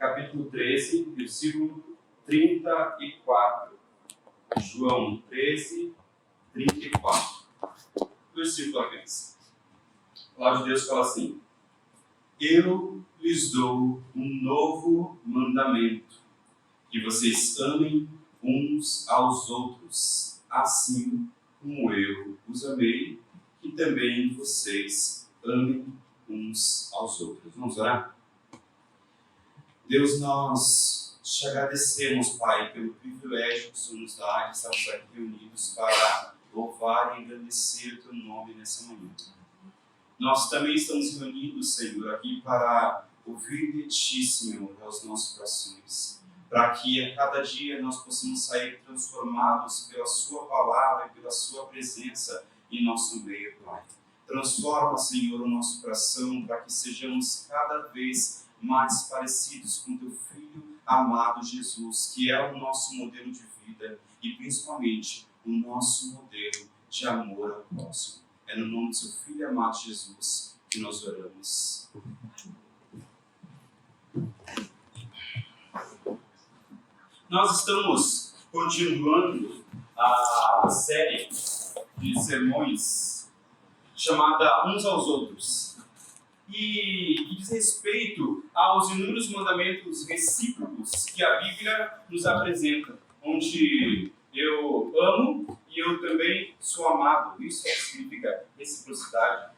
capítulo 13, versículo 34. João 13, 34. Versículo apenas. A palavra de Deus fala assim: eu lhes dou um novo mandamento, que vocês amem uns aos outros, assim como eu os amei, que também vocês amem uns aos outros. Vamos orar? Deus, nós te agradecemos, Pai, pelo privilégio que o Senhor nos dá de estarmos aqui reunidos para louvar e engrandecer o Teu nome nessa manhã. Nós também estamos reunidos, Senhor, aqui para ouvir de Ti, Senhor, aos nossos corações, para que a cada dia nós possamos sair transformados pela Sua palavra e pela Sua presença em nosso meio, Pai. Transforma, Senhor, o nosso coração para que sejamos cada vez mais parecidos com Teu Filho amado Jesus, que é o nosso modelo de vida e principalmente o nosso modelo de amor ao próximo. É no nome do Seu Filho amado Jesus que nós oramos. Nós estamos continuando a série de sermões chamada Uns aos Outros, e que diz respeito aos inúmeros mandamentos recíprocos que a Bíblia nos apresenta, onde eu amo e eu também sou amado. Isso significa reciprocidade.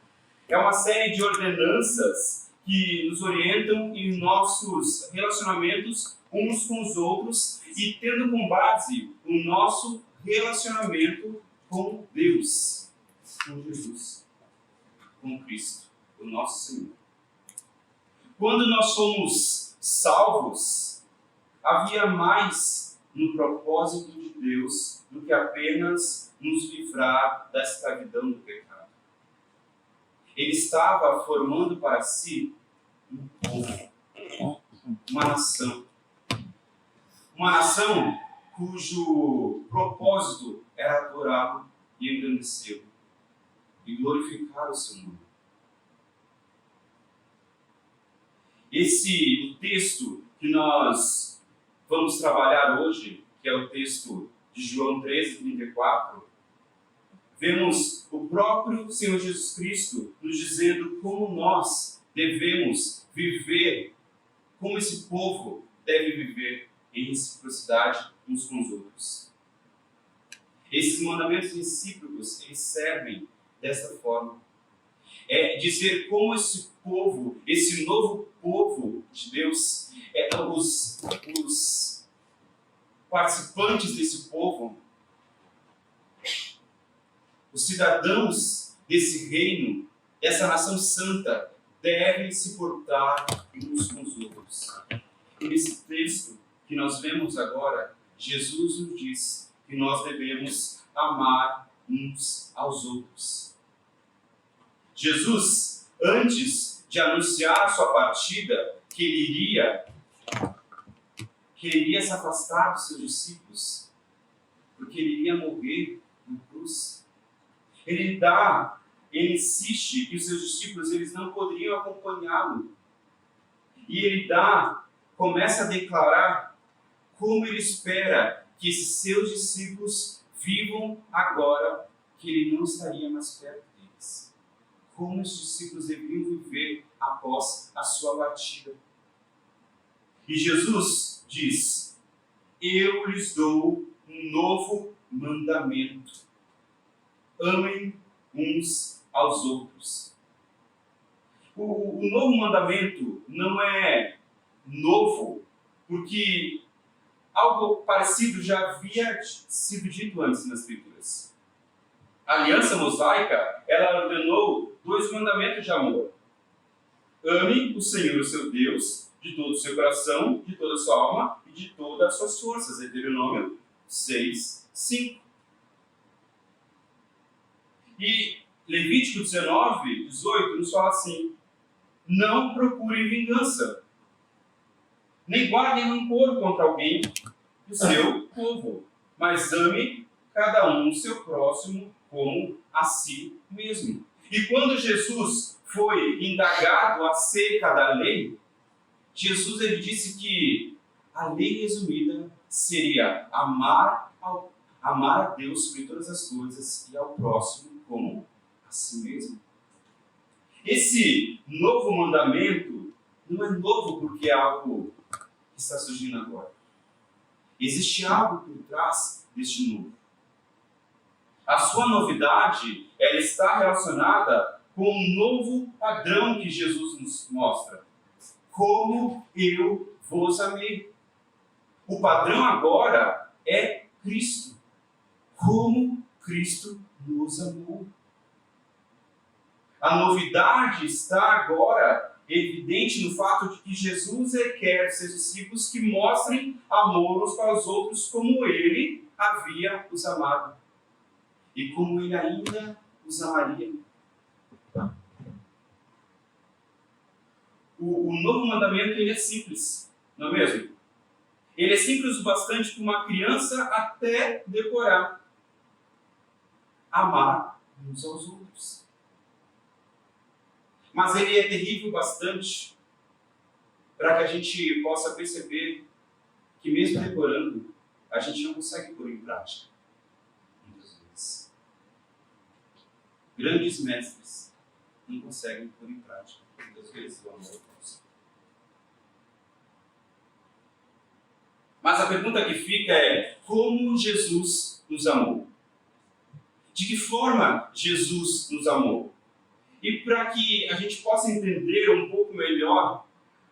É uma série de ordenanças que nos orientam em nossos relacionamentos uns com os outros e tendo como base o nosso relacionamento com Deus, com Jesus, com Cristo, o nosso Senhor. Quando nós somos salvos, havia mais no propósito de Deus do que apenas nos livrar da escravidão do pecado. Ele estava formando para si um povo, uma nação. Uma nação cujo propósito era adorá-lo e engrandecê-lo e glorificar o seu nome. O texto que nós vamos trabalhar hoje, que é o texto de João 13, 34, vemos o próprio Senhor Jesus Cristo nos dizendo como nós devemos viver, como esse povo deve viver em reciprocidade uns com os outros. Esses mandamentos recíprocos, eles servem desta forma. É dizer como esse povo, esse novo povo de Deus, os participantes desse povo, os cidadãos desse reino, dessa nação santa, devem se portar uns com os outros. E nesse texto que nós vemos agora, Jesus nos diz que nós devemos amar uns aos outros. Jesus, antes de anunciar sua partida, que ele iria se afastar dos seus discípulos, porque ele iria morrer na cruz. Ele insiste que os seus discípulos eles não poderiam acompanhá-lo. E ele começa a declarar como ele espera que esses seus discípulos vivam agora que ele não estaria mais perto deles. Como os discípulos deveriam viver após a sua partida. E Jesus diz: eu lhes dou um novo mandamento. Amem uns aos outros. O novo mandamento não é novo, porque algo parecido já havia sido dito antes nas Escrituras. A aliança mosaica, ela ordenou 2 mandamentos de amor. Ame o Senhor, o seu Deus, de todo o seu coração, de toda a sua alma e de todas as suas forças. Deuteronômio 6, 5. E Levítico 19, 18 nos fala assim: não procure vingança, nem guardem rancor contra alguém do seu povo, mas ame cada um o seu próximo como a si mesmo. E quando Jesus foi indagado acerca da lei, Jesus ele disse que a lei resumida seria amar a Deus sobre todas as coisas e ao próximo como a si mesmo. Esse novo mandamento não é novo porque é algo que está surgindo agora. Existe algo por trás deste novo. A sua novidade, ela está relacionada com um novo padrão que Jesus nos mostra. Como eu vos amei. O padrão agora é Cristo. Como Cristo nos amou. A novidade está agora evidente no fato de que Jesus requer dos seus discípulos que mostrem amor uns para os outros como ele havia os amado. E como ele ainda os amaria. O novo mandamento ele é simples, não é mesmo? Ele é simples o bastante para uma criança até decorar. Amar uns aos outros. Mas ele é terrível bastante para que a gente possa perceber que mesmo decorando, a gente não consegue pôr em prática. Muitas vezes. Grandes mestres não conseguem pôr em prática. Muitas vezes o amor nosso. Mas a pergunta que fica é: como Jesus nos amou? De que forma Jesus nos amou? E para que a gente possa entender um pouco melhor,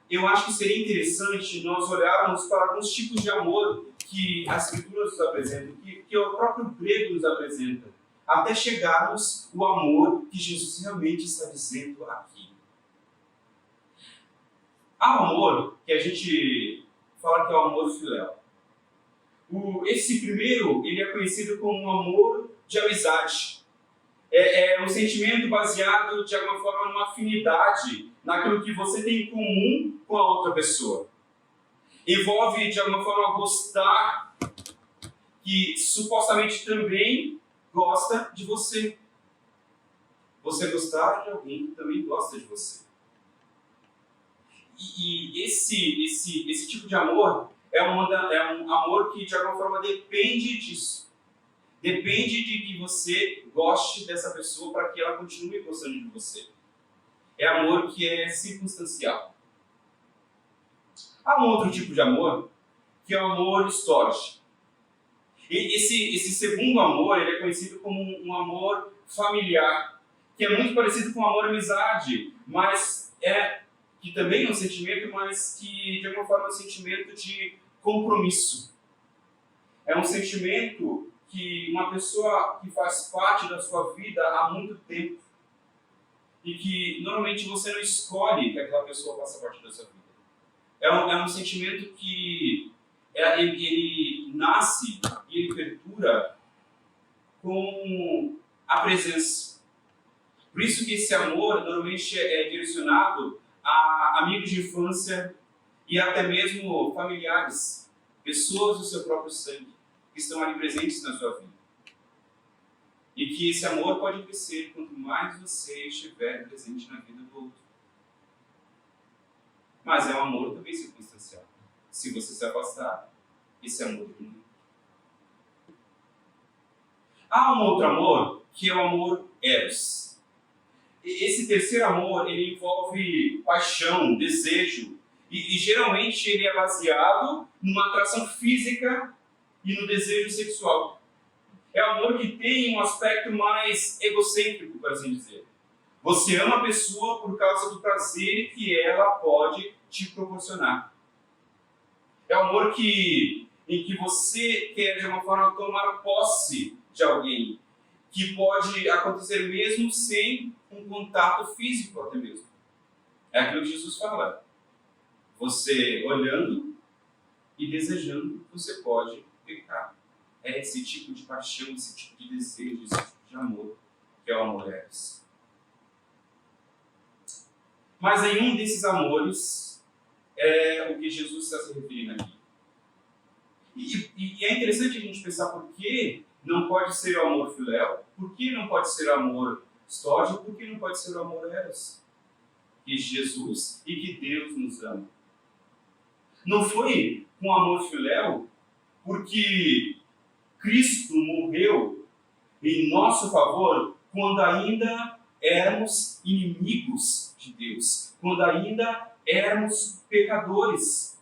eu acho que seria interessante nós olharmos para alguns tipos de amor que a Escritura nos apresenta, que o próprio grego nos apresenta, até chegarmos ao amor que Jesus realmente está dizendo aqui. Há um amor que a gente fala que é o amor filéu. Esse primeiro, ele é conhecido como um amor de amizade. É um sentimento baseado, de alguma forma, numa afinidade, naquilo que você tem em comum com a outra pessoa. Envolve, de alguma forma, gostar, que supostamente também gosta de você. Você gostar de alguém que também gosta de você. E esse tipo de amor é um amor que, de alguma forma, depende disso. Depende de que você goste dessa pessoa para que ela continue gostando de você. É amor que é circunstancial. Há um outro tipo de amor, que é o amor storge. E esse segundo amor ele é conhecido como um amor familiar, que é muito parecido com o amor amizade, mas que também é um sentimento, mas que de alguma forma é um sentimento de compromisso. É um sentimento que uma pessoa que faz parte da sua vida há muito tempo e que normalmente você não escolhe que aquela pessoa faça parte da sua vida. É um sentimento que ele nasce e ele perdura com a presença. Por isso que esse amor normalmente é direcionado a amigos de infância e até mesmo familiares, pessoas do seu próprio sangue, que estão ali presentes na sua vida. E que esse amor pode crescer quanto mais você estiver presente na vida do outro. Mas é um amor também circunstancial. Se você se afastar, esse amor diminui. Há um outro amor, que é o amor eros. Esse terceiro amor, ele envolve paixão, desejo. E geralmente ele é baseado numa atração física e no desejo sexual. É um amor que tem um aspecto mais egocêntrico, por assim dizer. Você ama a pessoa por causa do prazer que ela pode te proporcionar. É um amor em que você quer, de uma forma, tomar posse de alguém, que pode acontecer mesmo sem um contato físico até mesmo. É aquilo que Jesus fala. Você olhando e desejando, você pode pecar. É esse tipo de paixão, esse tipo de desejo, esse tipo de amor que é o amor eros. Mas nenhum desses amores é o que Jesus está se referindo aqui. E é interessante a gente pensar por que não pode ser o amor filéu, por que não pode ser o amor storge, por que não pode ser o amor eros. Que Jesus e que Deus nos ama. Não foi com amor filéu, porque Cristo morreu em nosso favor quando ainda éramos inimigos de Deus, quando ainda éramos pecadores.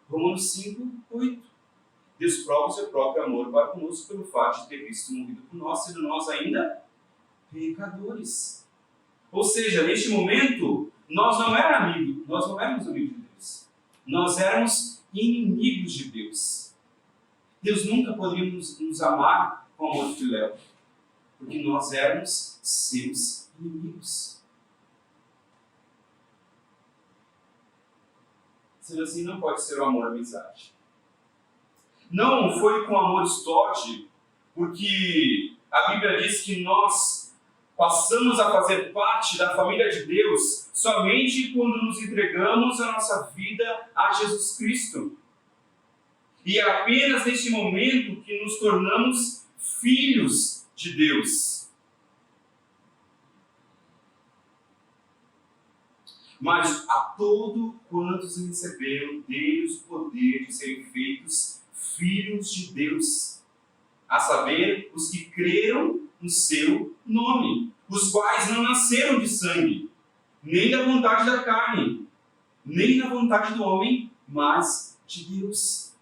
Romanos 5, 8. Deus prova o seu próprio amor para conosco pelo fato de ter Cristo morrido por nós, sendo nós ainda pecadores. Ou seja, neste momento, nós não éramos amigos de Deus. Nós éramos inimigos de Deus. Deus nunca poderia nos amar com amor filéu, porque nós éramos seus inimigos. Sendo assim, não pode ser o amor amizade. Não foi com amor storge, porque a Bíblia diz que nós passamos a fazer parte da família de Deus somente quando nos entregamos a nossa vida a Jesus Cristo. E é apenas neste momento que nos tornamos filhos de Deus. Mas a todo quantos receberam deles o poder de serem feitos filhos de Deus, a saber, os que creram no seu nome, os quais não nasceram de sangue, nem da vontade da carne, nem da vontade do homem, mas de Deus.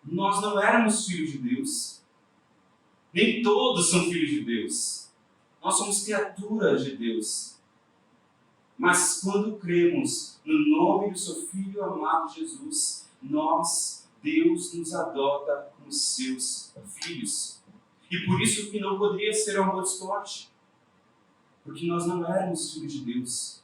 Nós não éramos filhos de Deus. Nem todos são filhos de Deus. Nós somos criaturas de Deus. Mas quando cremos no nome do seu Filho amado Jesus, Deus nos adota como seus filhos. E por isso que não poderia ser um amor storge, porque nós não éramos filhos de Deus.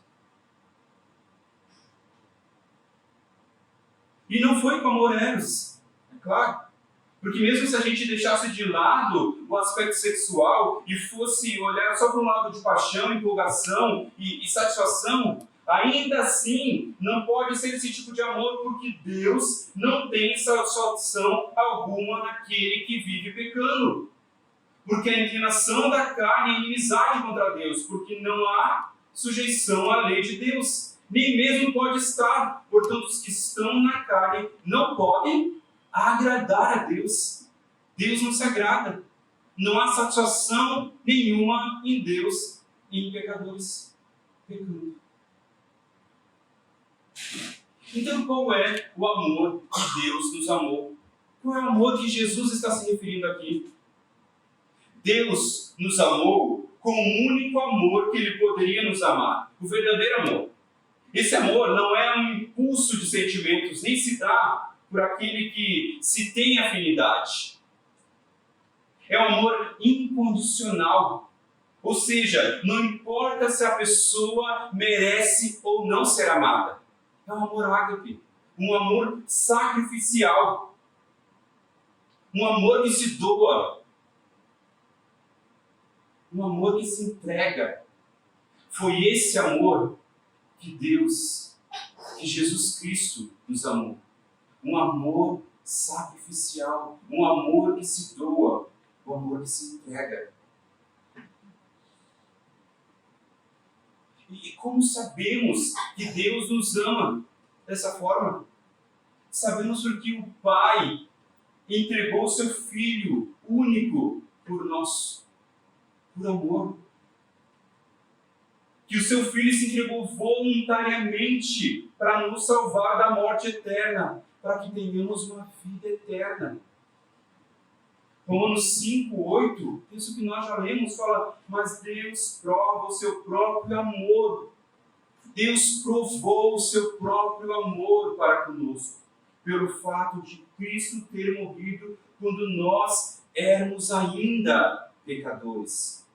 E não foi com amor eros, é claro. Porque mesmo se a gente deixasse de lado o aspecto sexual e fosse olhar só para um lado de paixão, empolgação e satisfação, ainda assim não pode ser esse tipo de amor, porque Deus não tem satisfação alguma naquele que vive pecando. Porque a inclinação da carne é inimizade contra Deus, porque não há sujeição à lei de Deus. Nem mesmo pode estar. Portanto, os que estão na carne não podem agradar a Deus. Deus não se agrada. Não há satisfação nenhuma em Deus e em pecadores pecando. Então, qual é o amor que Deus nos amou? Qual é o amor que Jesus está se referindo aqui? Deus nos amou com o único amor que Ele poderia nos amar, o verdadeiro amor. Esse amor não é um impulso de sentimentos, nem se dá por aquele que se tem afinidade. É um amor incondicional. Ou seja, não importa se a pessoa merece ou não ser amada. É um amor ágape, um amor sacrificial, um amor que se doa, um amor que se entrega. Foi esse amor que Jesus Cristo nos amou. Um amor sacrificial, um amor que se doa, um amor que se entrega. E como sabemos que Deus nos ama dessa forma? Sabemos porque o Pai entregou o seu Filho único por nós, por amor. Que o seu Filho se entregou voluntariamente para nos salvar da morte eterna, para que tenhamos uma vida eterna. Romanos 5, 8, isso que nós já lemos, fala, mas Deus prova o seu próprio amor. Deus provou o seu próprio amor para conosco, pelo fato de Cristo ter morrido quando nós éramos ainda pecadores,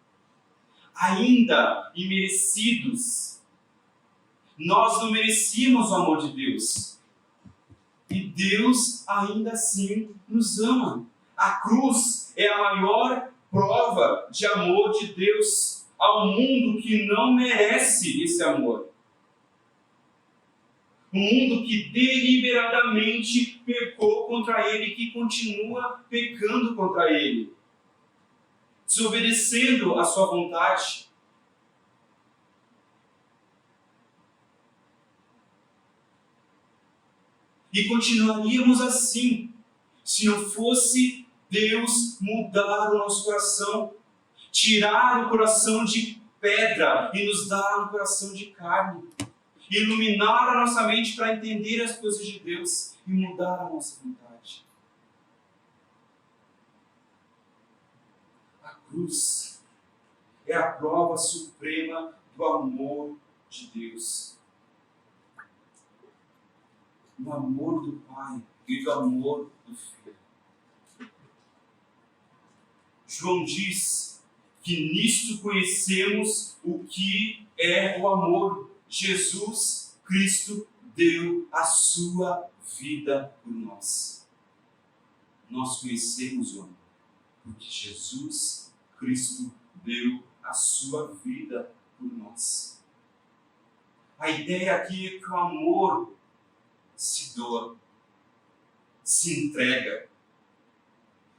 ainda imerecidos. Nós não merecíamos o amor de Deus. E Deus ainda assim nos ama. A cruz é a maior prova de amor de Deus ao mundo que não merece esse amor. Um mundo que deliberadamente pecou contra Ele, que continua pecando contra Ele, desobedecendo a sua vontade. E continuaríamos assim, se não fosse Deus mudar o nosso coração, tirar o coração de pedra e nos dar um coração de carne, iluminar a nossa mente para entender as coisas de Deus e mudar a nossa vontade. A cruz é a prova suprema do amor de Deus. Do amor do Pai e do amor do Filho. João diz que nisto conhecemos o que é o amor. Jesus Cristo deu a sua vida por nós. Nós conhecemos o amor, porque Jesus Cristo deu a sua vida por nós. A ideia aqui é que o amor se doa, se entrega,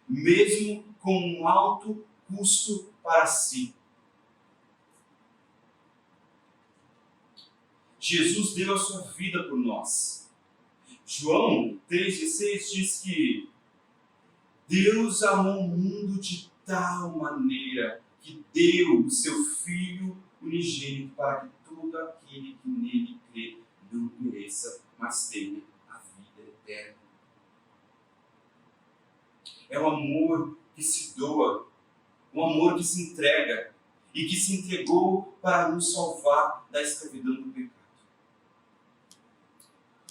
mesmo com um alto custo para si. Jesus deu a sua vida por nós. João 3,16 diz que Deus amou o mundo de tal maneira que deu o seu Filho unigênito para que todo aquele que nele crê não pereça, mas tenha a vida eterna. É o amor que se doa, um amor que se entrega e que se entregou para nos salvar da escravidão do pecado.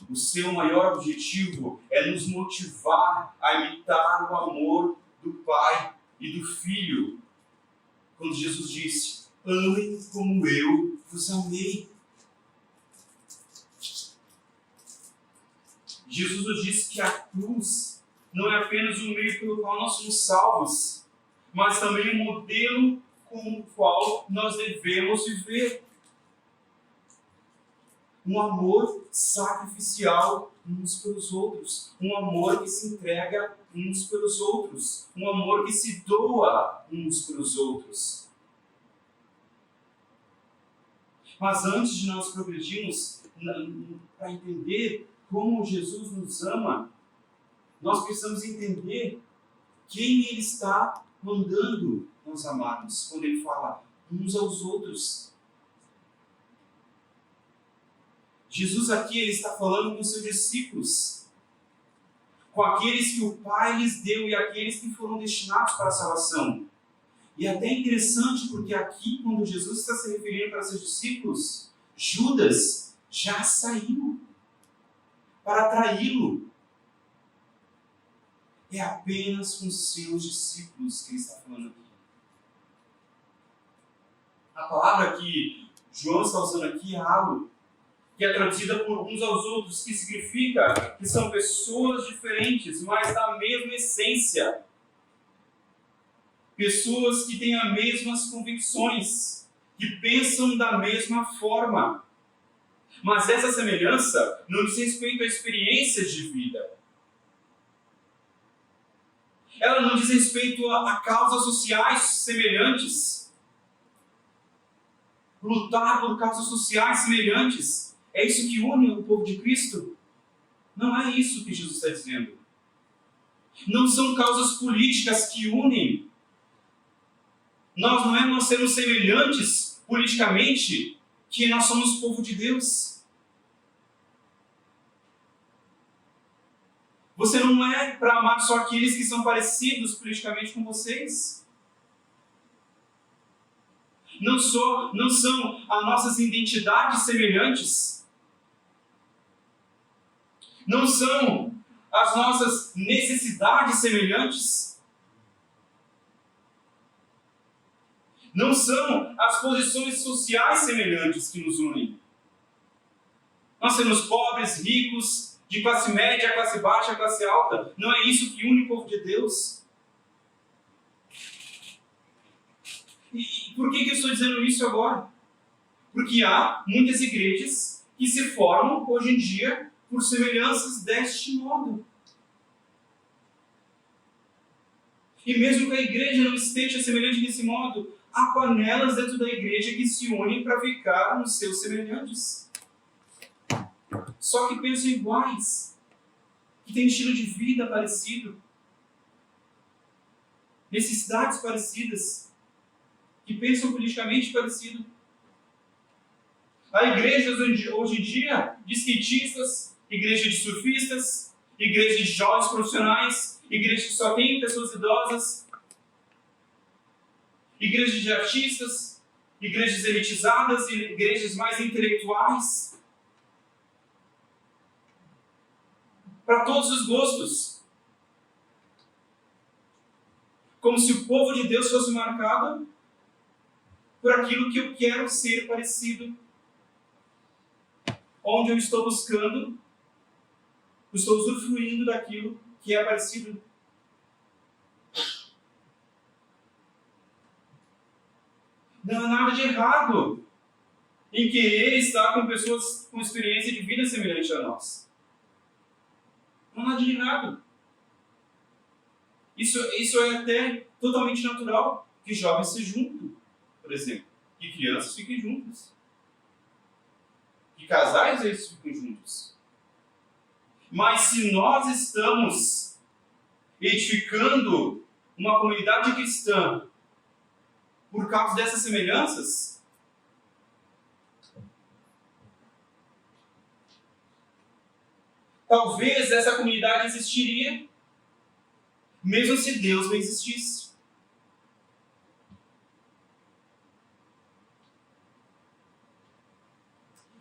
O seu maior objetivo é nos motivar a imitar o amor do Pai e do Filho. Quando Jesus disse, amem como eu vos amei. Jesus nos disse que a cruz não é apenas um meio pelo qual nós somos salvos, mas também um modelo com o qual nós devemos viver. Um amor sacrificial uns pelos outros. Um amor que se entrega uns pelos outros. Um amor que se doa uns pelos outros. Mas antes de nós progredirmos para entender como Jesus nos ama, nós precisamos entender quem Ele está mandando nós amarmos. Quando Ele fala uns aos outros. Jesus aqui ele está falando com seus discípulos, com aqueles que o Pai lhes deu e aqueles que foram destinados para a salvação. E é até interessante porque aqui, quando Jesus está se referindo para seus discípulos, Judas já saiu para traí-lo. É apenas com seus discípulos que ele está falando aqui. A palavra que João está usando aqui é halo, que é traduzida por uns aos outros, que significa que são pessoas diferentes, mas da mesma essência. Pessoas que têm as mesmas convicções, que pensam da mesma forma. Mas essa semelhança não diz respeito a experiências de vida. Ela não diz respeito a causas sociais semelhantes. Lutar por causas sociais semelhantes. É isso que une o povo de Cristo? Não é isso que Jesus está dizendo. Não são causas políticas que unem. Não é nós sermos semelhantes politicamente que nós somos povo de Deus. Você não é para amar só aqueles que são parecidos politicamente com vocês. Não são as nossas identidades semelhantes. Não são as nossas necessidades semelhantes. Não são as posições sociais semelhantes que nos unem. Nós sermos pobres, ricos, de classe média, classe baixa, classe alta. Não é isso que une o povo de Deus. E por que eu estou dizendo isso agora? Porque há muitas igrejas que se formam hoje em dia por semelhanças deste modo. E mesmo que a igreja não esteja semelhante desse modo, há panelas dentro da igreja que se unem para ficar nos seus semelhantes. Só que pensam iguais. que têm estilo de vida parecido, necessidades parecidas, que pensam politicamente parecido. Há igrejas hoje em dia de skatistas, igreja de surfistas, igreja de jovens profissionais, igreja que só tem pessoas idosas, igreja de artistas, igrejas elitizadas, igrejas mais intelectuais. Para todos os gostos. Como se o povo de Deus fosse marcado por aquilo que eu quero ser parecido. Onde eu estou buscando, estou usufruindo daquilo que é parecido. Não há nada de errado em querer estar com pessoas com experiência de vida semelhante a nós. Não há nada de errado. Isso é até totalmente natural, que jovens se juntem, por exemplo, que crianças fiquem juntas, que casais eles fiquem juntos. Mas se nós estamos edificando uma comunidade cristã por causa dessas semelhanças, talvez essa comunidade existiria mesmo se Deus não existisse.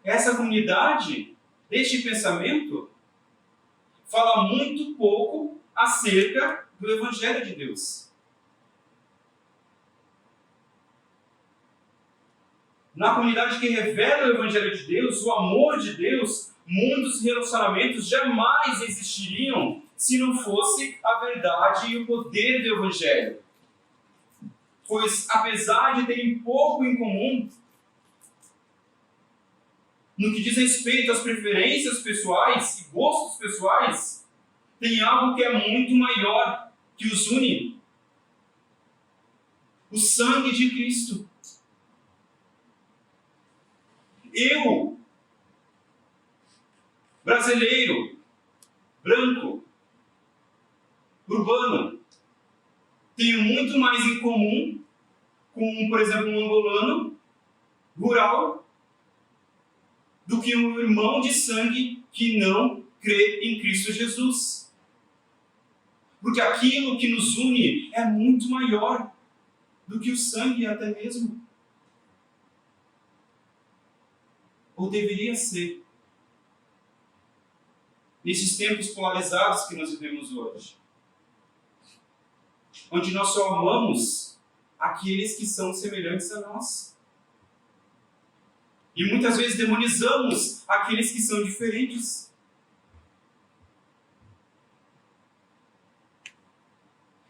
Essa comunidade, este pensamento, fala muito pouco acerca do Evangelho de Deus. Na comunidade que revela o Evangelho de Deus, o amor de Deus, muitos relacionamentos jamais existiriam se não fosse a verdade e o poder do Evangelho. Pois, apesar de terem pouco em comum, no que diz respeito às preferências pessoais e gostos pessoais, tem algo que é muito maior que os une. O sangue de Cristo. Eu, brasileiro, branco, urbano, tenho muito mais em comum com, por exemplo, um angolano rural do que um irmão de sangue que não crê em Cristo Jesus. Porque aquilo que nos une é muito maior do que o sangue até mesmo. Ou deveria ser. Nesses tempos polarizados que nós vivemos hoje. Onde nós só amamos aqueles que são semelhantes a nós. E muitas vezes demonizamos aqueles que são diferentes.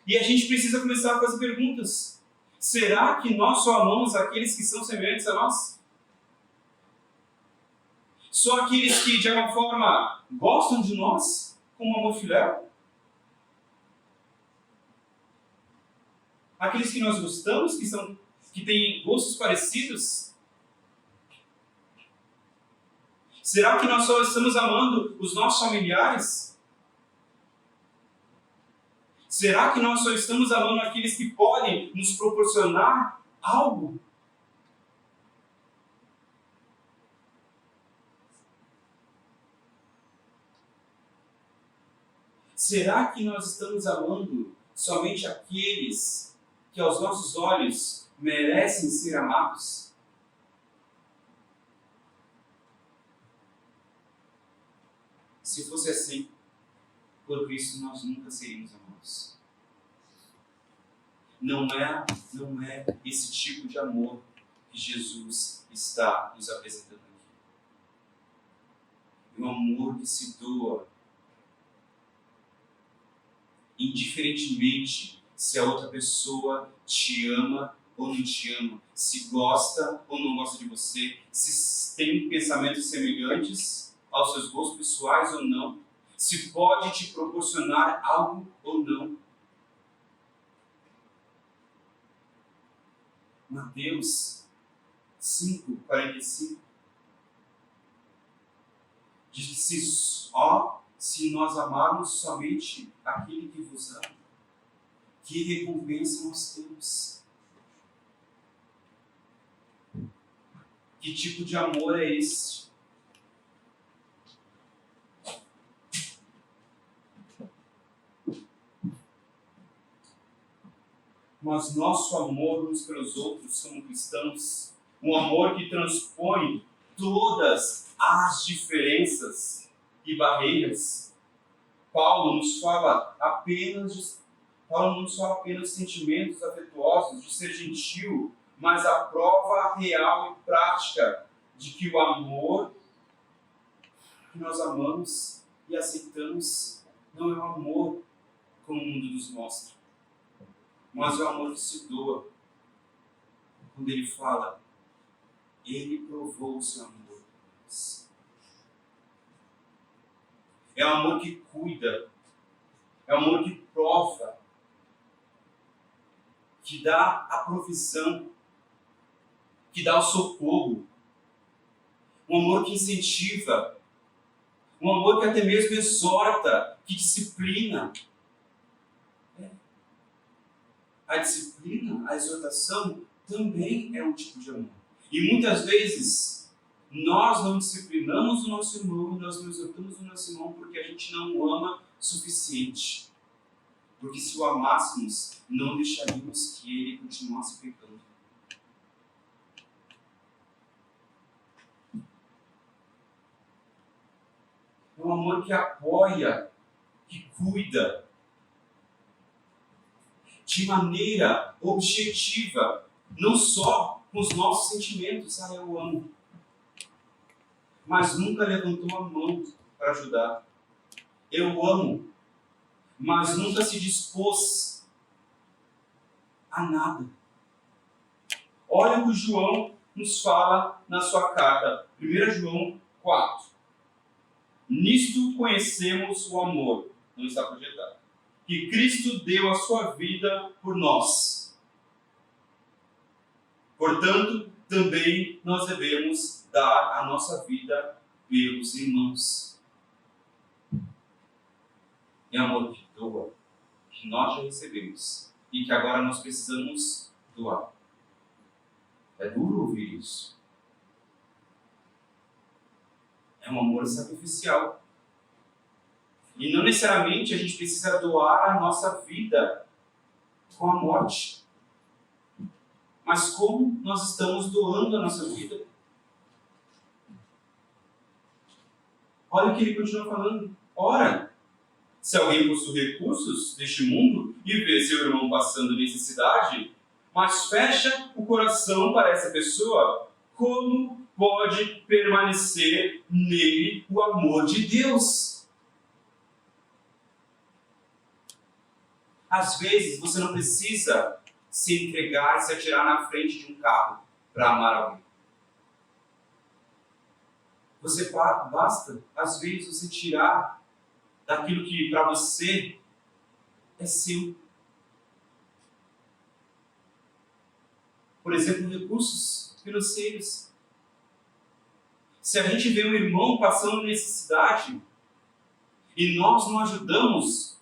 E a gente precisa começar a fazer perguntas. Será que nós só amamos aqueles que são semelhantes a nós? Só aqueles que, de alguma forma, gostam de nós, com um amor filial? Aqueles que nós gostamos, que têm gostos parecidos? Será que nós só estamos amando os nossos familiares? Será que nós só estamos amando aqueles que podem nos proporcionar algo? Será que nós estamos amando somente aqueles que aos nossos olhos merecem ser amados? Se fosse assim, por Cristo nós nunca seríamos amados. Não é esse tipo de amor que Jesus está nos apresentando aqui. É um amor que se doa, indiferentemente se a outra pessoa te ama ou não te ama, se gosta ou não gosta de você, se tem pensamentos semelhantes aos seus gostos pessoais ou não, se pode te proporcionar algo ou não. Mateus 5:45 diz que se se nós amarmos somente aquele que vos ama? Que recompensa nós temos? Que tipo de amor é esse? Mas nosso amor uns pelos outros como cristãos, um amor que transpõe todas as diferenças e barreiras. Paulo não nos fala apenas de sentimentos afetuosos, de ser gentil, mas a prova real e prática de que o amor que nós amamos e aceitamos não é o amor como o mundo nos mostra, mas é o amor que se doa. Quando ele fala, ele provou o seu amor. É um amor que cuida, é um amor que prova, que dá a provisão, que dá o socorro, um amor que incentiva, um amor que até mesmo exorta, que disciplina. A disciplina, a exortação também é um tipo de amor. E muitas vezes nós não disciplinamos o nosso irmão e nós não exortamos o nosso irmão porque a gente não o ama o suficiente. Porque se o amássemos, não deixaríamos que ele continuasse pecando. É um amor que apoia, que cuida, de maneira objetiva, não só com os nossos sentimentos, eu amo, mas nunca levantou a mão para ajudar. Eu amo, mas nunca se dispôs a nada. Olha o que João nos fala na sua carta, 1 João 4. Nisto conhecemos o amor, não está projetado, que Cristo deu a sua vida por nós. Portanto, também nós devemos dar a nossa vida pelos irmãos. É amor que doa, que nós já recebemos e que agora nós precisamos doar. É duro ouvir isso. É um amor sacrificial. E não necessariamente a gente precisa doar a nossa vida com a morte. Mas como nós estamos doando a nossa vida? Olha o que ele continua falando. Ora, se alguém possui recursos deste mundo e vê seu irmão passando necessidade, mas fecha o coração para essa pessoa, como pode permanecer nele o amor de Deus? Às vezes você não precisa se entregar e se atirar na frente de um carro para amar alguém. Basta, às vezes, você tirar daquilo que para você é seu. Por exemplo, recursos financeiros. Se a gente vê um irmão passando necessidade e nós não ajudamos,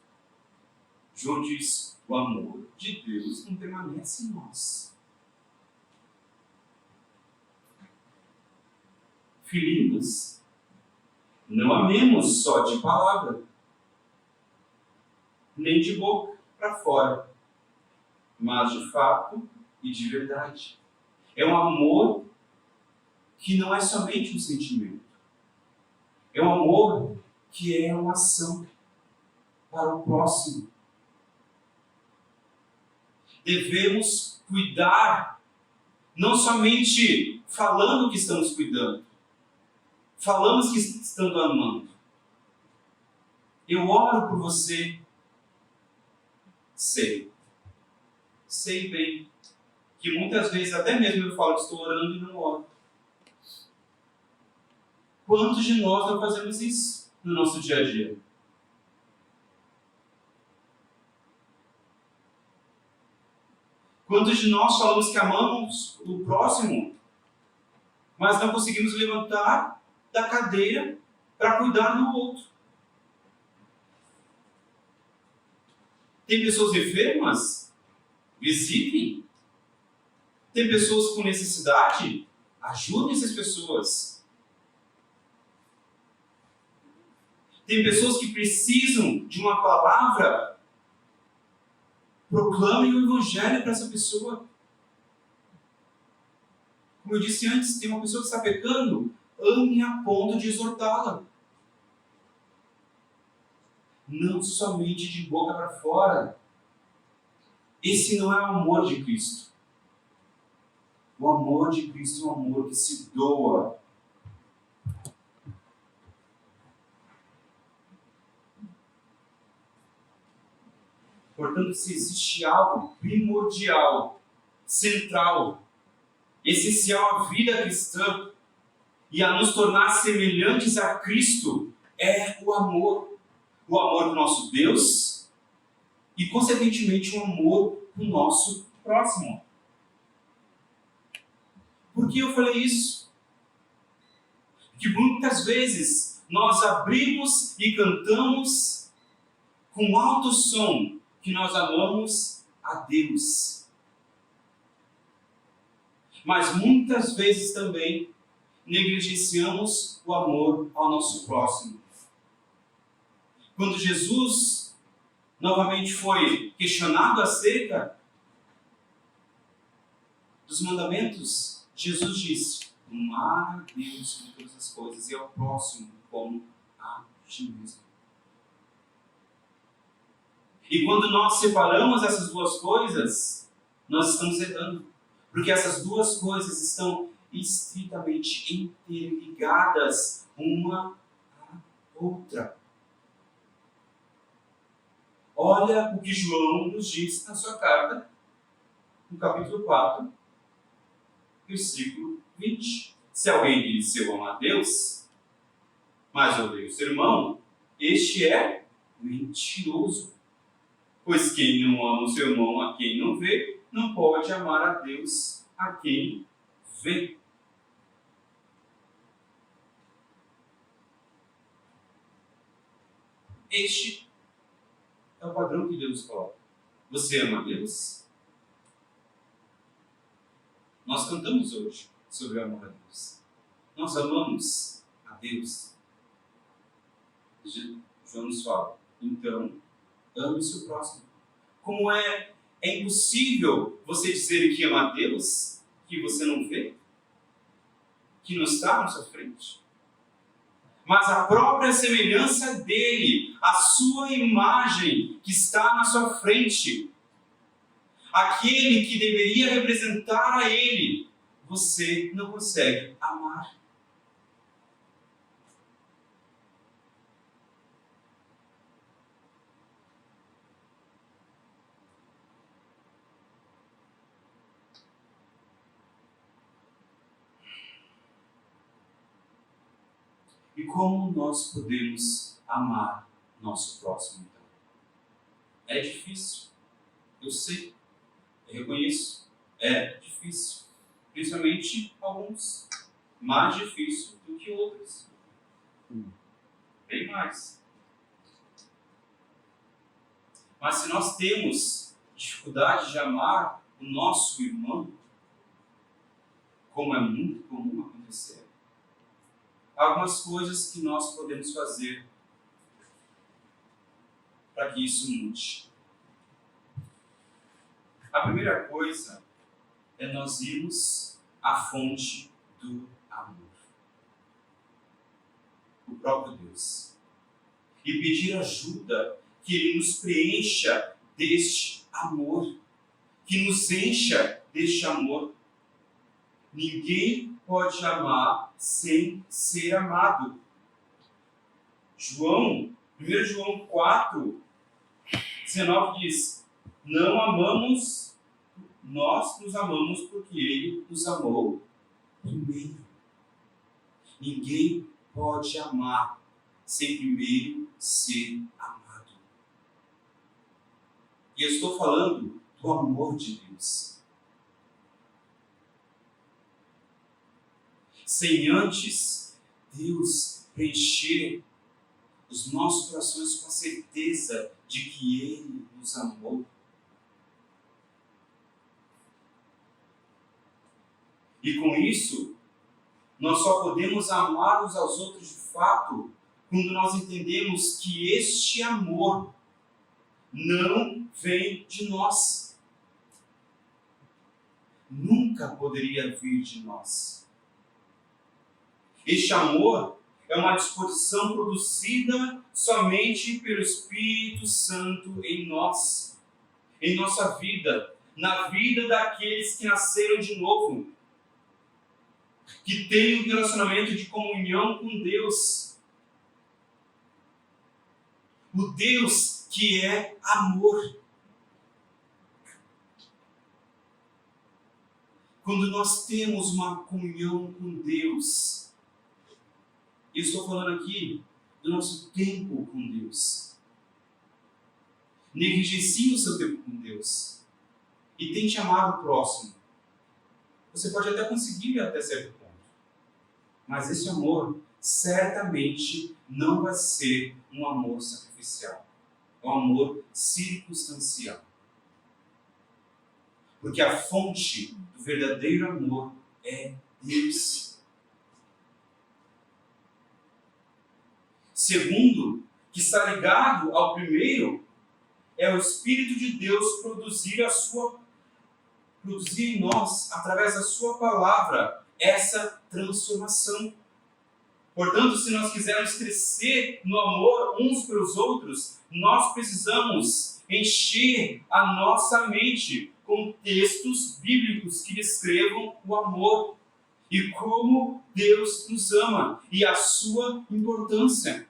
João diz, o amor de Deus não permanece em nós. Filhinhos, não amemos só de palavra, nem de boca para fora, mas de fato e de verdade. É um amor que não é somente um sentimento. É um amor que é uma ação para o próximo. Devemos cuidar, não somente falando que estamos cuidando, falamos que estamos amando. Eu oro por você, sei bem, que muitas vezes até mesmo eu falo que estou orando e não oro. Quantos de nós não fazemos isso no nosso dia a dia? Quantos de nós falamos que amamos o próximo, mas não conseguimos levantar da cadeira para cuidar do outro? Tem pessoas enfermas? Visitem. Tem pessoas com necessidade? Ajudem essas pessoas. Tem pessoas que precisam de uma palavra? Proclamem o Evangelho para essa pessoa. Como eu disse antes, tem uma pessoa que está pecando, ame a ponto de exortá-la. Não somente de boca para fora. Esse não é o amor de Cristo. O amor de Cristo é um amor que se doa. Portanto, se existe algo primordial, central, essencial à vida cristã e a nos tornar semelhantes a Cristo, é o amor. O amor do nosso Deus e, consequentemente, o amor do nosso próximo. Por que eu falei isso? Porque muitas vezes nós abrimos e cantamos com alto som que nós amamos a Deus. Mas muitas vezes também negligenciamos o amor ao nosso próximo. Quando Jesus novamente foi questionado acerca dos mandamentos, Jesus disse: amar a Deus com todas as coisas e ao próximo como a ti mesmo. E quando nós separamos essas duas coisas, nós estamos errando. Porque essas duas coisas estão estritamente interligadas uma à outra. Olha o que João nos diz na sua carta, no capítulo 4, versículo 20. Se alguém diz eu amo a Deus, mas odeio o seu irmão, este é mentiroso. Pois quem não ama o seu irmão a quem não vê, não pode amar a Deus a quem vê. Este é o padrão que Deus coloca. Você ama a Deus? Nós cantamos hoje sobre o amor a Deus. Nós amamos a Deus. João nos fala, então, ame o seu próximo. Como é impossível você dizer que ama a Deus, que você não vê, que não está na sua frente. Mas a própria semelhança dele, a sua imagem que está na sua frente, aquele que deveria representar a ele, você não consegue amar. E como nós podemos amar nosso próximo, então? É difícil. Eu sei. Eu reconheço. É difícil. Principalmente alguns. Mais difícil do que outros. Bem mais. Mas se nós temos dificuldade de amar o nosso irmão, como é muito comum acontecer, há algumas coisas que nós podemos fazer para que isso mude. A primeira coisa é nós irmos à fonte do amor. O próprio Deus. E pedir ajuda, que Ele nos preencha deste amor. Que nos encha deste amor. Ninguém pode amar sem ser amado. 1 João 4, 19 diz: não amamos, nós nos amamos porque Ele nos amou primeiro. Ninguém pode amar sem primeiro ser amado. E eu estou falando do amor de Deus. Sem antes Deus preencher os nossos corações com a certeza de que Ele nos amou. E com isso, nós só podemos amar uns aos outros de fato quando nós entendemos que este amor não vem de nós. Nunca poderia vir de nós. Este amor é uma disposição produzida somente pelo Espírito Santo em nós, em nossa vida, na vida daqueles que nasceram de novo, que têm um relacionamento de comunhão com Deus. O Deus que é amor. Quando nós temos uma comunhão com Deus, eu estou falando aqui do nosso tempo com Deus. Negligencie o seu tempo com Deus e tente amar o próximo. Você pode até conseguir até certo ponto, mas esse amor certamente não vai ser um amor sacrificial, é um amor circunstancial. Porque a fonte do verdadeiro amor é Deus. Segundo, que está ligado ao primeiro, é o Espírito de Deus produzir em nós, através da sua palavra, essa transformação. Portanto, se nós quisermos crescer no amor uns pelos outros, nós precisamos encher a nossa mente com textos bíblicos que descrevam o amor e como Deus nos ama e a sua importância.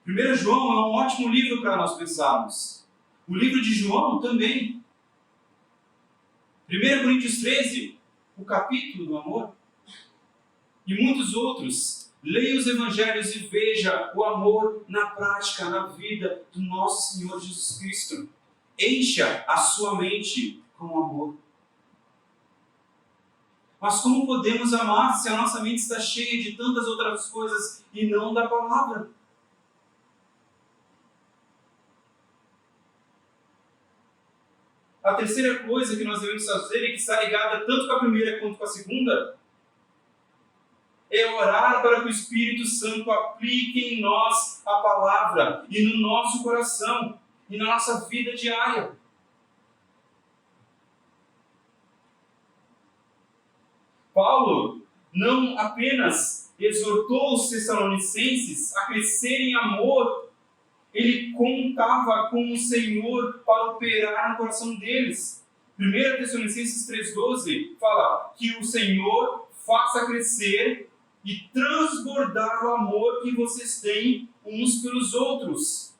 1 João é um ótimo livro para nós pensarmos. O livro de João também. 1 Coríntios 13, o capítulo do amor. E muitos outros. Leia os evangelhos e veja o amor na prática, na vida do nosso Senhor Jesus Cristo. Encha a sua mente com amor. Mas como podemos amar se a nossa mente está cheia de tantas outras coisas e não da palavra? A terceira coisa que nós devemos fazer, e que está ligada tanto com a primeira quanto com a segunda, é orar para que o Espírito Santo aplique em nós a palavra e no nosso coração e na nossa vida diária. Paulo não apenas exortou os Tessalonicenses a crescer em amor, ele contava com o Senhor para operar no coração deles. 1 Tessalonicenses 3,12 fala que o Senhor faça crescer e transbordar o amor que vocês têm uns pelos outros.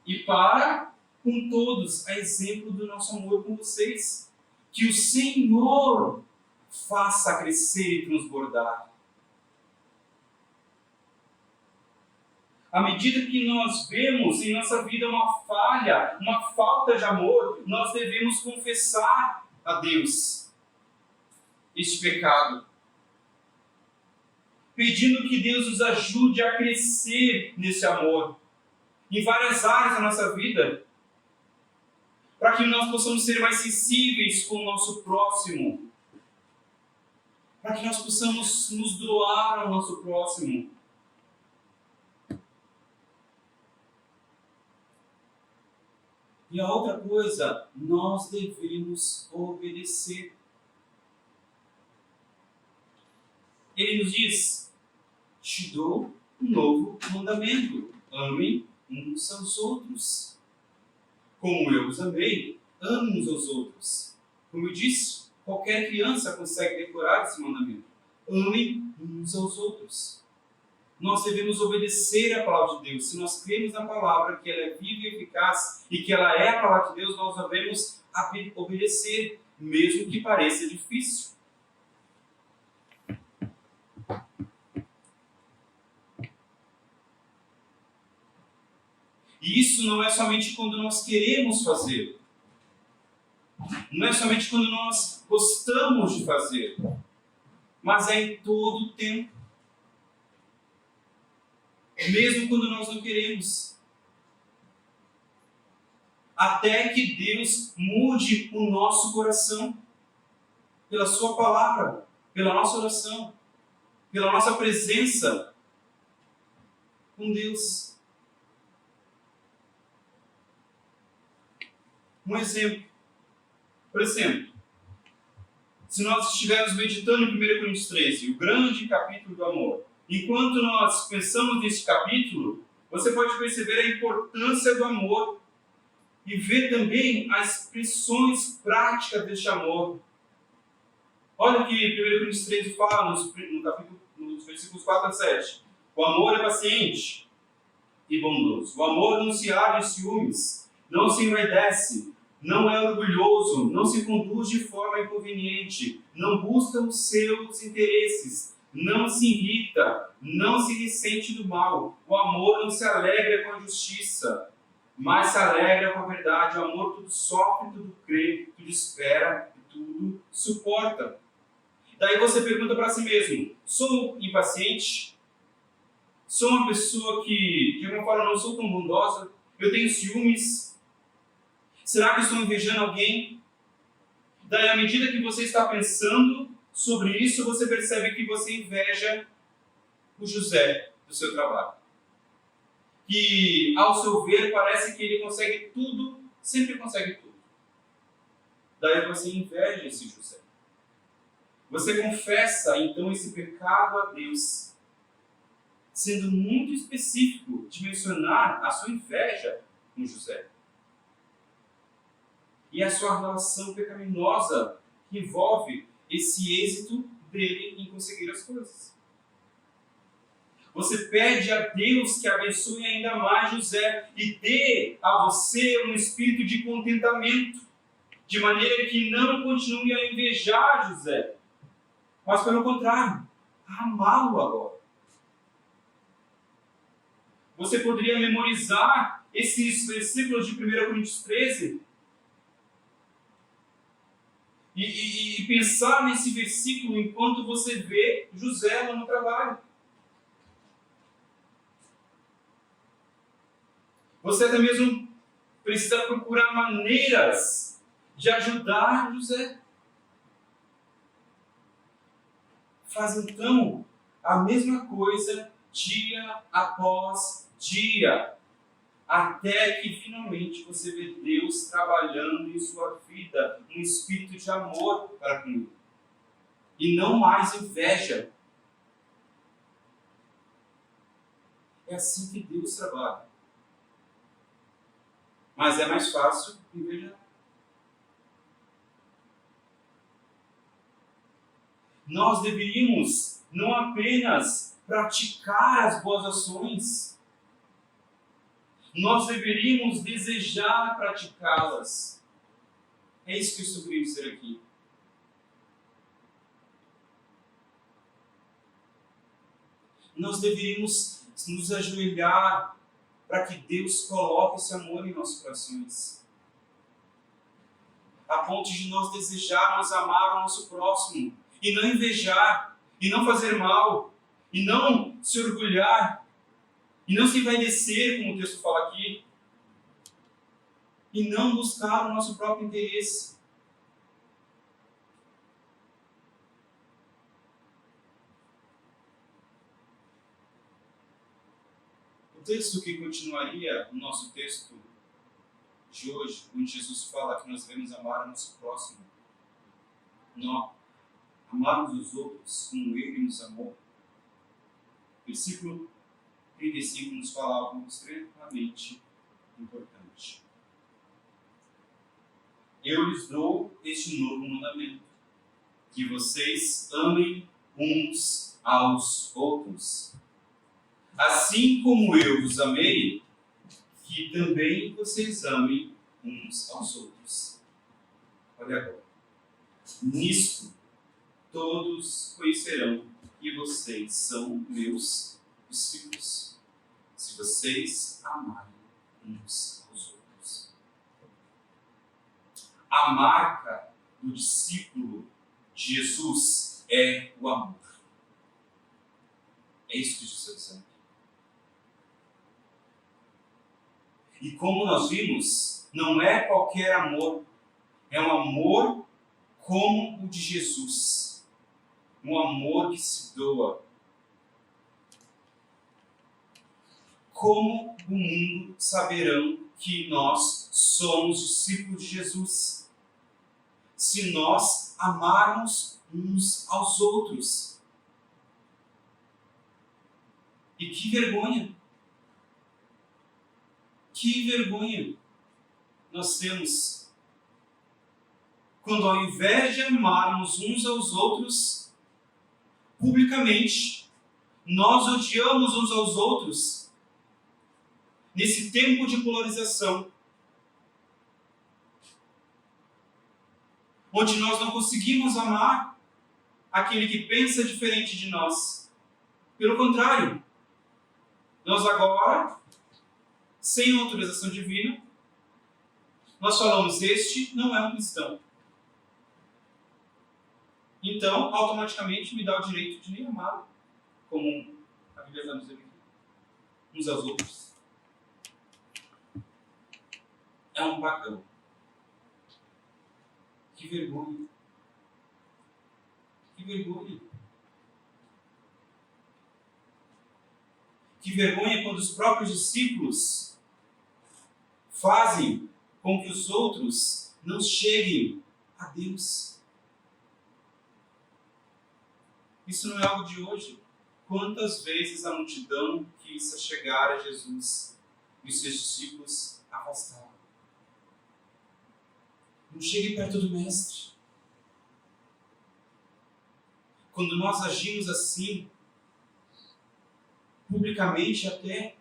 E para com todos, a exemplo do nosso amor com vocês. Que o Senhor faça crescer e transbordar. À medida que nós vemos em nossa vida uma falha, uma falta de amor, nós devemos confessar a Deus este pecado, pedindo que Deus nos ajude a crescer nesse amor, em várias áreas da nossa vida, para que nós possamos ser mais sensíveis com o nosso próximo, para que nós possamos nos doar ao nosso próximo. E a outra coisa, nós devemos obedecer. Ele nos diz: te dou um novo mandamento. Amem uns aos outros. Como eu os amei, amem uns aos outros. Como eu disse, qualquer criança consegue decorar esse mandamento. Amem uns aos outros. Nós devemos obedecer à palavra de Deus. Se nós cremos na palavra, que ela é viva e eficaz, e que ela é a palavra de Deus, nós devemos obedecer, mesmo que pareça difícil. E isso não é somente quando nós queremos fazer. Não é somente quando nós gostamos de fazer. Mas é em todo o tempo. mesmo quando nós não queremos. Até que Deus mude o nosso coração pela sua palavra, pela nossa oração, pela nossa presença com Deus. Um exemplo. Por exemplo, se nós estivermos meditando em 1 Coríntios 13, o grande capítulo do amor, enquanto nós pensamos nesse capítulo, você pode perceber a importância do amor e ver também as expressões práticas deste amor. Olha que 1 Coríntios 13 fala nos versículos 4 a 7. O amor é paciente e bondoso. O amor não se arde em ciúmes, não se envaidece, não é orgulhoso, não se conduz de forma inconveniente, não busca os seus interesses, não se irrita, não se ressente do mal. O amor não se alegra com a justiça, mas se alegra com a verdade. O amor tudo sofre, tudo crê, tudo espera e tudo suporta. Daí você pergunta para si mesmo: sou impaciente? Sou uma pessoa que de alguma forma não sou tão bondosa? Eu tenho ciúmes? Será que estou invejando alguém? Daí, à medida que você está pensando sobre isso, você percebe que você inveja o José do seu trabalho. Que, ao seu ver, parece que ele consegue tudo, sempre consegue tudo. Daí você inveja esse José. Você confessa, então, esse pecado a Deus, sendo muito específico de mencionar a sua inveja com José. E a sua relação pecaminosa que envolve esse êxito dele em conseguir as coisas. Você pede a Deus que abençoe ainda mais José e dê a você um espírito de contentamento, de maneira que não continue a invejar José, mas pelo contrário, a amá-lo agora. Você poderia memorizar esses versículos de 1 Coríntios 13 e pensar nesse versículo enquanto você vê José lá no trabalho. Você até mesmo precisa procurar maneiras de ajudar José. Faz então a mesma coisa dia após dia, até que finalmente você vê Deus trabalhando em sua vida, um espírito de amor para com ele, e não mais inveja. É assim que Deus trabalha. Mas é mais fácil invejar. Nós deveríamos não apenas praticar as boas ações, nós deveríamos desejar praticá-las. É isso que eu estou querendo dizer aqui. Nós deveríamos nos ajoelhar para que Deus coloque esse amor em nossos corações, a ponto de nós desejarmos amar o nosso próximo, e não invejar, e não fazer mal, e não se orgulhar, e não se envaidecer, como o texto fala aqui, e não buscar o nosso próprio interesse. O texto que continuaria no nosso texto de hoje, onde Jesus fala que nós devemos amar o nosso próximo, amarmos os outros como Ele nos amou. Versículo 35 nos fala algo extremamente importante. Eu lhes dou este novo mandamento, que vocês amem uns aos outros. Assim como eu vos amei, que também vocês amem uns aos outros. Olha agora. Nisto, todos conhecerão que vocês são meus discípulos, se vocês amarem uns aos outros. A marca do discípulo de Jesus é o amor. É isso que Jesus está dizendo. E como nós vimos, não é qualquer amor, é um amor como o de Jesus. Um amor que se doa. Como o mundo saberão que nós somos discípulos de Jesus? Se nós amarmos uns aos outros. E que vergonha! Que vergonha nós temos quando, ao invés de amarmos uns aos outros publicamente, nós odiamos uns aos outros nesse tempo de polarização, onde nós não conseguimos amar aquele que pensa diferente de nós. Pelo contrário, nós agora, sem autorização divina, nós falamos, este não é um cristão. Então, automaticamente me dá o direito de nem amá-lo, como a Bíblia está nos dizendo aqui, uns aos outros. É um pagão. Que vergonha. Que vergonha. Que vergonha quando os próprios discípulos fazem com que os outros não cheguem a Deus. Isso não é algo de hoje. Quantas vezes a multidão quis chegar a Jesus e os seus discípulos afastaram? Não chegue perto do Mestre. Quando nós agimos assim, publicamente até,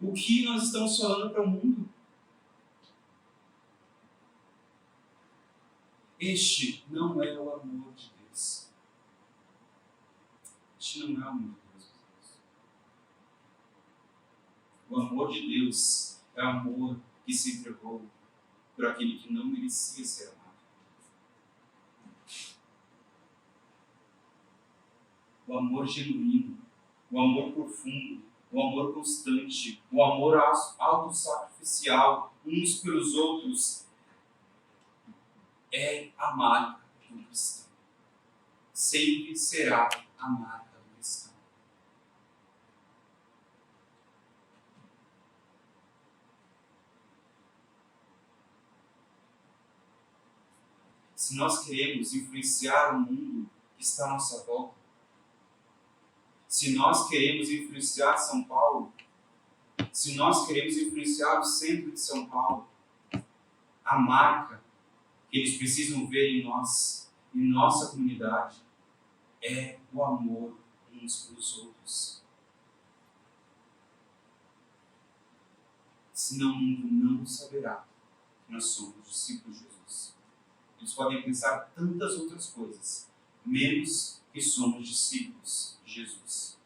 o que nós estamos falando para o mundo? Este não é o amor de Deus. Este não é o amor de Deus. O amor de Deus é o amor que se entregou por aquele que não merecia ser amado. O amor genuíno, o amor profundo, o amor constante, o amor autossacrificial uns pelos outros é a marca do cristão. Sempre será a marca do cristão. Se nós queremos influenciar o mundo que está à nossa volta, se nós queremos influenciar São Paulo, se nós queremos influenciar o centro de São Paulo, a marca que eles precisam ver em nós, em nossa comunidade, é o amor uns pelos outros. Senão o mundo não saberá que nós somos discípulos de Jesus. Eles podem pensar tantas outras coisas, menos que somos discípulos de Jesus.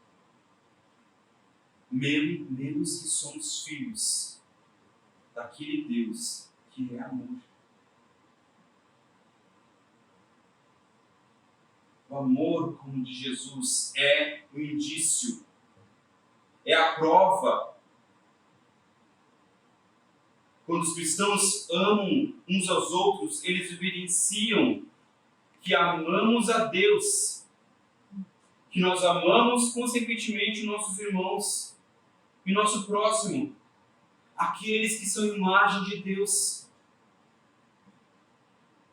Menos que somos filhos daquele Deus que é amor. O amor como o de Jesus é o indício, é a prova. Quando os cristãos amam uns aos outros, eles evidenciam que amamos a Deus, que nós amamos consequentemente nossos irmãos e nosso próximo, aqueles que são imagem de Deus.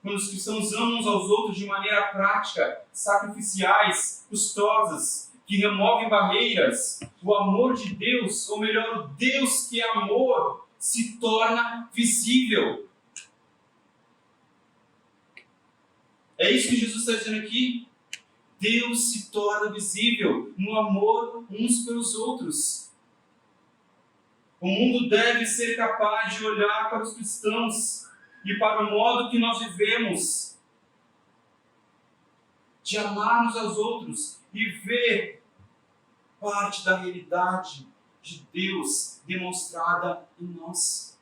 Quando os cristãos amam uns aos outros de maneira prática, sacrificiais, custosas, que removem barreiras, o amor de Deus, ou melhor, o Deus que é amor, se torna visível. É isso que Jesus está dizendo aqui. Deus se torna visível no amor uns pelos outros. O mundo deve ser capaz de olhar para os cristãos e para o modo que nós vivemos, de amar uns aos outros e ver parte da realidade de Deus demonstrada em nós.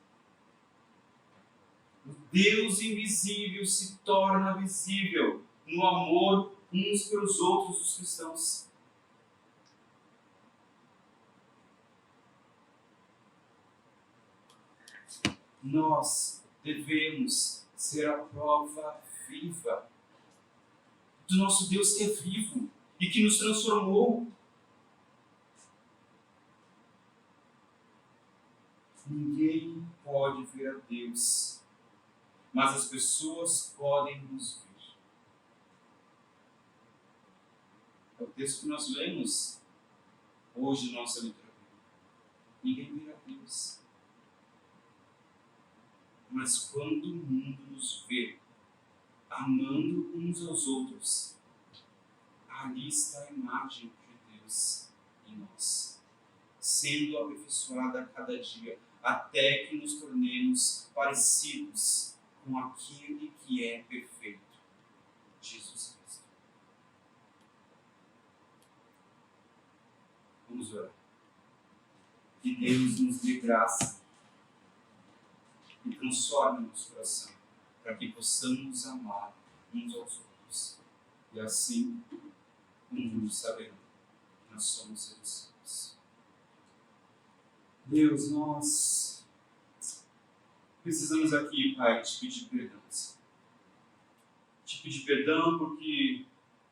O Deus invisível se torna visível no amor uns pelos outros dos cristãos. nós devemos ser a prova viva do nosso Deus que é vivo e que nos transformou. Ninguém pode ver a Deus, mas as pessoas podem nos ver. É o texto que nós lemos hoje na nossa leitura. Ninguém vê a Deus. Mas quando o mundo nos vê amando uns aos outros, ali está a imagem de Deus em nós, sendo aperfeiçoada a cada dia, até que nos tornemos parecidos com aquele que é perfeito, Jesus Cristo. Vamos orar. Que Deus nos dê graça e transforme nosso coração, para que possamos amar uns aos outros. E assim, o mundo saberá que nós somos seres humanos. Deus, nós precisamos aqui, Pai, te pedir perdão. Te pedir perdão porque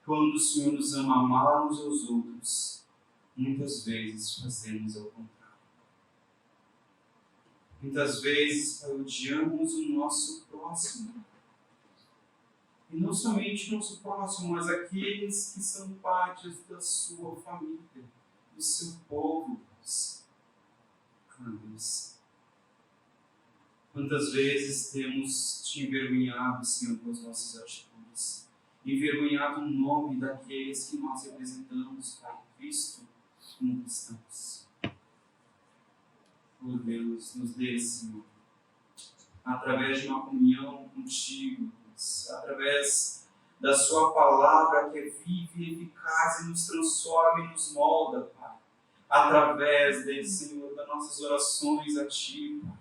quando o Senhor nos ama amar uns aos outros, muitas vezes fazemos ao contrário. Muitas vezes, Pai, odiamos o nosso próximo. E não somente o nosso próximo, mas aqueles que são partes da sua família, do seu povo. Deus. Quantas vezes temos te envergonhado, Senhor, com as nossas atitudes, envergonhado o nome daqueles que nós representamos, Pai, Cristo, como cristãos. Oh Deus, nos dê, Senhor, através de uma comunhão contigo, Deus, através da sua palavra que é viva e eficaz e nos transforma e nos molda, Pai, através dele, Senhor, das nossas orações a Ti, Pai,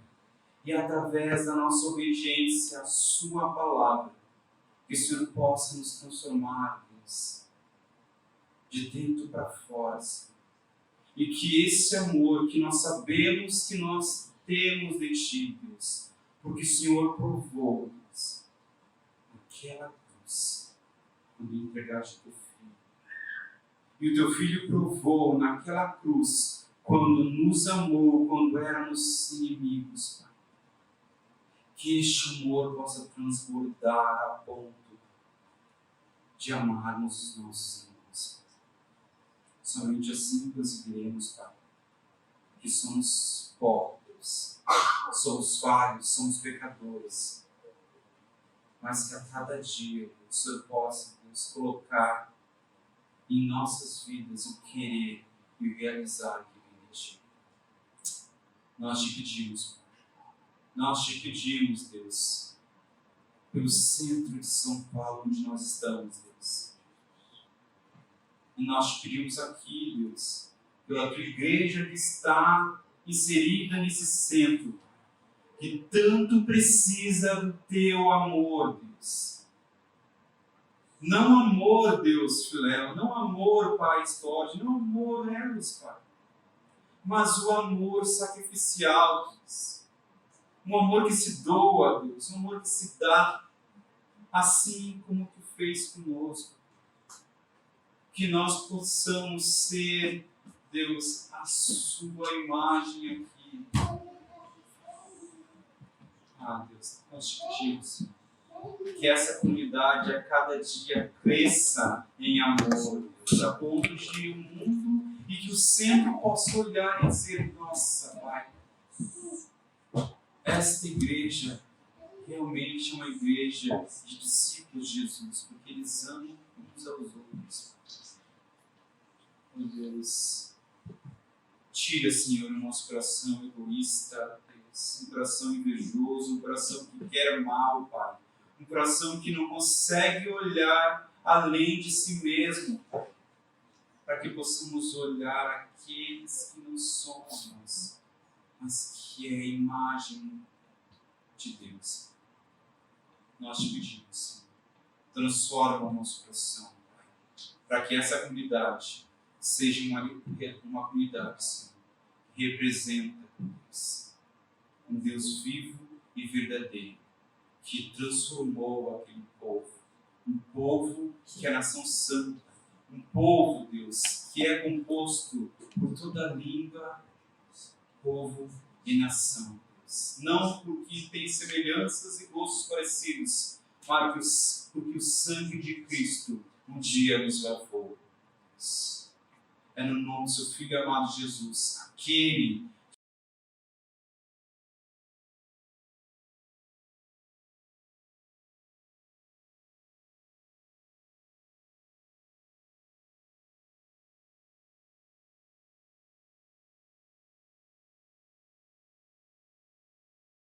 e através da nossa obediência à sua palavra, que o Senhor possa nos transformar, Deus, de dentro para fora, Senhor. E que esse amor que nós sabemos que nós temos de Ti, Deus, porque o Senhor provou, Deus, aquela cruz, quando entregaste o Teu Filho. E o Teu Filho provou naquela cruz, quando nos amou, quando éramos inimigos, Pai. Que este amor possa transbordar a ponto de amarmos os nossos irmãos. Somente assim conseguiremos, Pai, que somos pobres, somos falhos, somos pecadores, mas que a cada dia o Senhor possa nos colocar em nossas vidas o querer e o realizar o que vem de Ti. Nós te pedimos, Pai. Nós te pedimos, Deus, pelo centro de São Paulo, onde nós estamos, Deus. E nós te pedimos aqui, Deus, pela tua igreja que está inserida nesse centro, que tanto precisa do teu amor, Deus. Não amor, Deus, Filéu, não amor, Pai Stódio, não amor, Eros, Pai, mas o amor sacrificial, Deus. Um amor que se doa, Deus, um amor que se dá, assim como Tu fez conosco. Que nós possamos ser, Deus, a Sua imagem aqui. Deus, nós te pedimos, Senhor, que essa comunidade a cada dia cresça em amor, Deus, a ponto de o mundo e que o centro possa olhar e dizer: nossa, Pai, esta igreja realmente é uma igreja de discípulos de Jesus, porque eles amam uns aos outros. Meu Deus, tira, Senhor, o nosso coração egoísta, Deus, um coração invejoso, um coração que quer mal, Pai, um coração que não consegue olhar além de si mesmo, para que possamos olhar aqueles que não somos nós, mas que é a imagem de Deus. Nós te pedimos, Senhor, transforma o nosso coração, Pai, para que essa comunidade seja uma comunidade, Senhor, que representa Deus, um Deus vivo e verdadeiro que transformou aquele povo. Um povo que é a nação santa. Um povo, Deus, que é composto por toda língua, povo e nação. Deus. Não porque tem semelhanças e gostos parecidos, mas porque o sangue de Cristo um dia nos lavou. É no nome do seu Filho amado Jesus, aquele